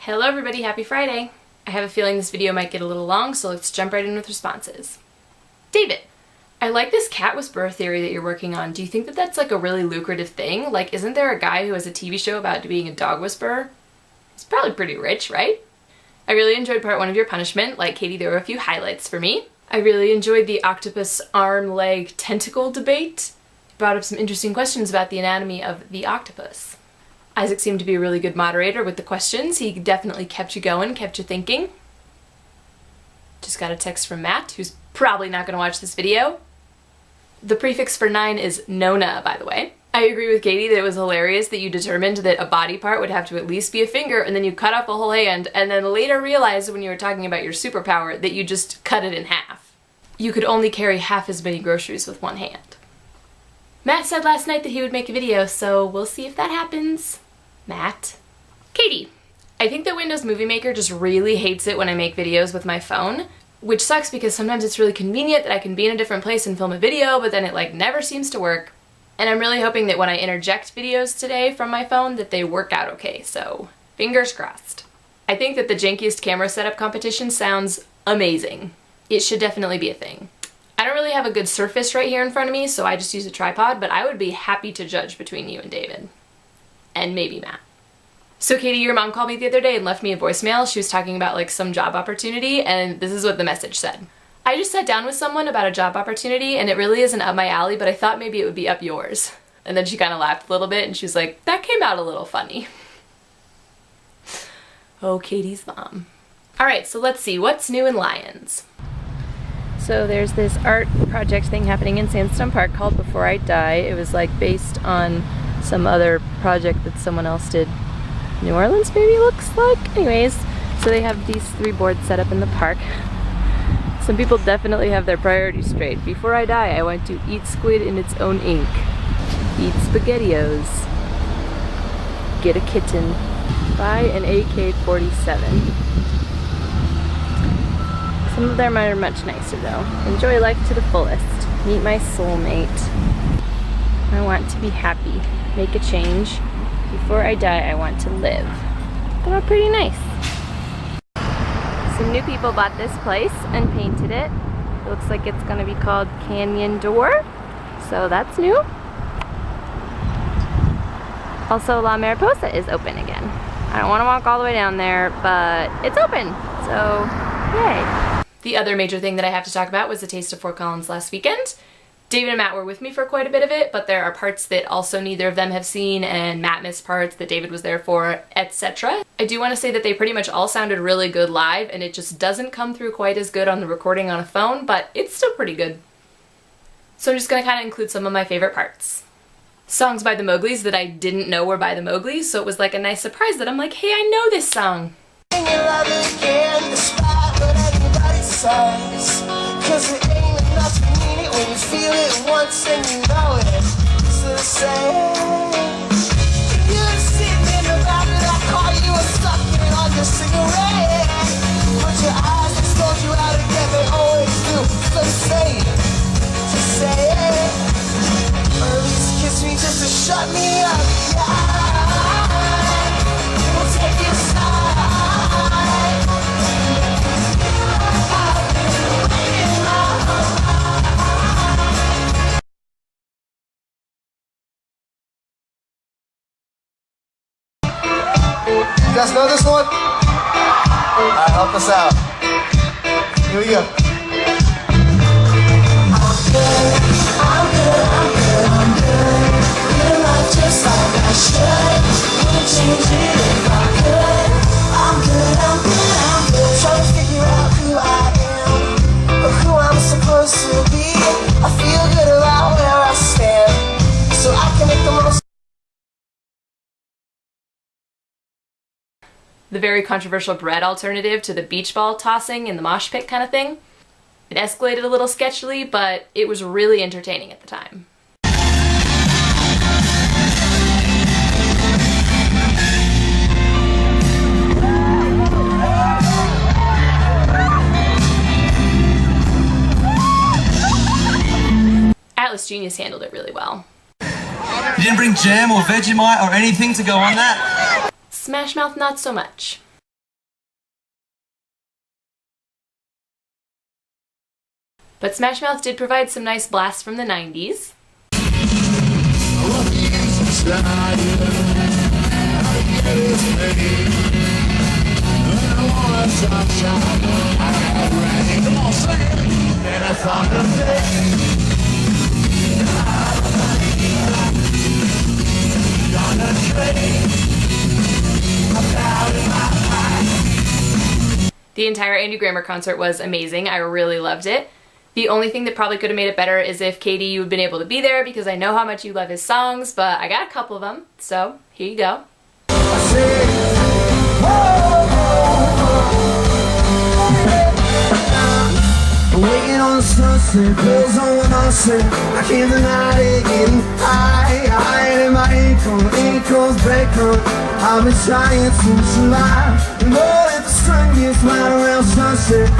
Hello everybody, happy Friday! I have a feeling this video might get a little long, so let's jump right in with responses. David! I like this cat whisperer theory that you're working on. Do you think that that's like a really lucrative thing? Like, isn't there a guy who has a TV show about being a dog whisperer? He's probably pretty rich, right? I really enjoyed part 1 of your punishment. Like Katie, there were a few highlights for me. I really enjoyed the octopus arm, leg, tentacle debate. You brought up some interesting questions about the anatomy of the octopus. Isaac seemed to be a really good moderator with the questions. He definitely kept you going, kept you thinking. Just got a text from Matt, who's probably not going to watch this video. The prefix for 9 is Nona, by the way. I agree with Katie that it was hilarious that you determined that a body part would have to at least be a finger, and then you cut off a whole hand, and then later realized when you were talking about your superpower that you just cut it in half. You could only carry half as many groceries with one hand. Matt said last night that he would make a video, so we'll see if that happens. Matt. Katie. I think that Windows Movie Maker just really hates it when I make videos with my phone, which sucks because sometimes it's really convenient that I can be in a different place and film a video, but then it like never seems to work. And I'm really hoping that when I interject videos today from my phone that they work out okay, so fingers crossed. I think that the jankiest camera setup competition sounds amazing. It should definitely be a thing. I don't really have a good surface right here in front of me, so I just use a tripod, but I would be happy to judge between you and David. And maybe Matt. So Katie, your mom called me the other day and left me a voicemail. She was talking about like some job opportunity, and this is what the message said. I just sat down with someone about a job opportunity and it really isn't up my alley, but I thought maybe it would be up yours. And then she kind of laughed a little bit and she was like, that came out a little funny. Oh, Katie's mom. Alright, so let's see, what's new in Lions? So there's this art project thing happening in Sandstone Park called Before I Die. It was like based on some other project that someone else did. New Orleans maybe looks like? Anyways, so they have these 3 boards set up in the park. Some people definitely have their priorities straight. Before I die, I want to eat squid in its own ink. Eat SpaghettiOs. Get a kitten. Buy an AK-47. Some of them are much nicer though. Enjoy life to the fullest. Meet my soulmate. I want to be happy. Make a change. Before I die, I want to live. They're all pretty nice. Some new people bought this place and painted it. It looks like it's going to be called Canyon Door, so that's new. Also, La Mariposa is open again. I don't want to walk all the way down there, but it's open, so yay. The other major thing that I have to talk about was the Taste of Fort Collins last weekend. David and Matt were with me for quite a bit of it, but there are parts that also neither of them have seen, and Matt missed parts that David was there for, etc. I do want to say that they pretty much all sounded really good live, and it just doesn't come through quite as good on the recording on a phone, but it's still pretty good. So I'm just going to kind of include some of my favorite parts. Songs by the Mowglis that I didn't know were by the Mowglis, so it was like a nice surprise that I'm like, hey, I know this song. When you feel it once and you know it, it's the same. You're sitting in the back of that car, you were sucking on your cigarette, but your eyes just told you how to get, they always do. So say it, just say it, or at least kiss me just to shut me up. Yeah, we'll take it aside. You guys know this one? Alright, help us out. Here we go. I'm good, I'm good, I'm good, I'm good. Live life just like I should. Wouldn't change it if I could. I'm good, I'm good, I'm good. Trying to figure out who I am, or who I'm supposed to be. I feel good about where I stand, so I can make the most. The very controversial bread alternative to the beach ball tossing in the mosh pit kind of thing. It escalated a little sketchily, but it was really entertaining at the time. Atlas Genius handled it really well. You didn't bring jam or Vegemite or anything to go on that? Smash Mouth not so much. But Smash Mouth did provide some nice blasts from the 90s. The entire Andy Grammer concert was amazing. I really loved it. The only thing that probably could have made it better is if Katie, you had been able to be there, because I know how much you love his songs, but I got a couple of them, so here you go. Waiting on the sunset, clothes on my set. I can't deny it, getting high in my ankles, breadcrumbs. I've been trying to survive. And more if the sun gets right around sunset,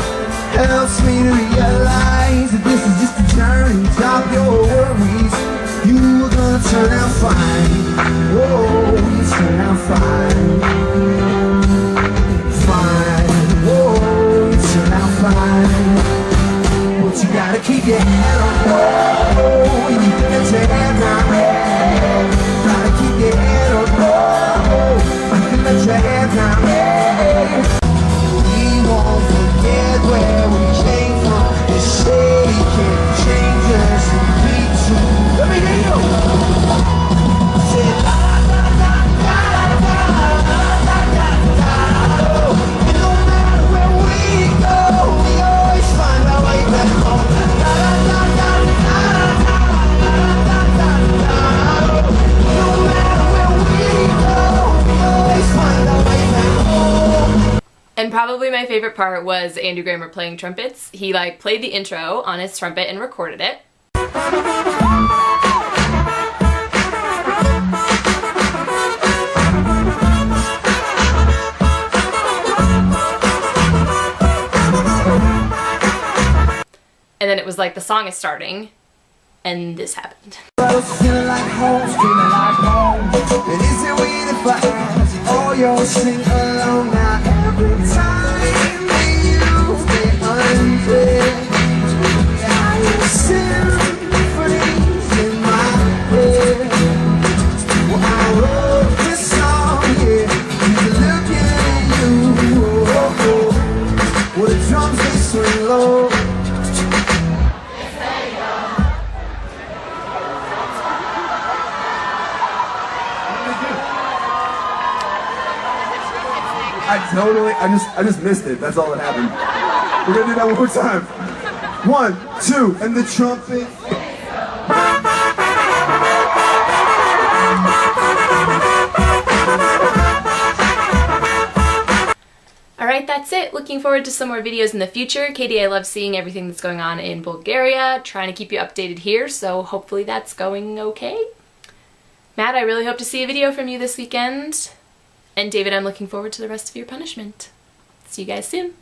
helps me to realize that this is just a journey. Drop your worries, you are gonna turn out fine. Whoa, you turn out fine. Fine, whoa, you turn out fine. But you gotta keep your head up, whoa, you can let your head down. Gotta keep your head up, whoa, you can let your head down. We won't forget where we came from. They say you can't change us and we too. Let me hear you. Say la la la la la la la la la. And no matter where we go, we always find our way back home. La la la la la la la la la. No matter where we go, we always find our way back home. And probably my favorite part was Andy Grammer playing trumpets. He played the intro on his trumpet and recorded it. And then it was the song is starting, and this happened. Feeling like home, feeling like home. And is it weird if I ask all your sing along now? Every time that you stay undressed, I symphonies in my head. Well, I wrote this song, yeah, looking at you. Oh, oh. Well, the drums they swing low. I just missed it. That's all that happened. We're gonna do that one more time. 1, 2, and the trumpet. Alright, that's it. Looking forward to some more videos in the future. Katie, I love seeing everything that's going on in Bulgaria. Trying to keep you updated here, so hopefully that's going okay. Matt, I really hope to see a video from you this weekend. And David, I'm looking forward to the rest of your punishment. See you guys soon.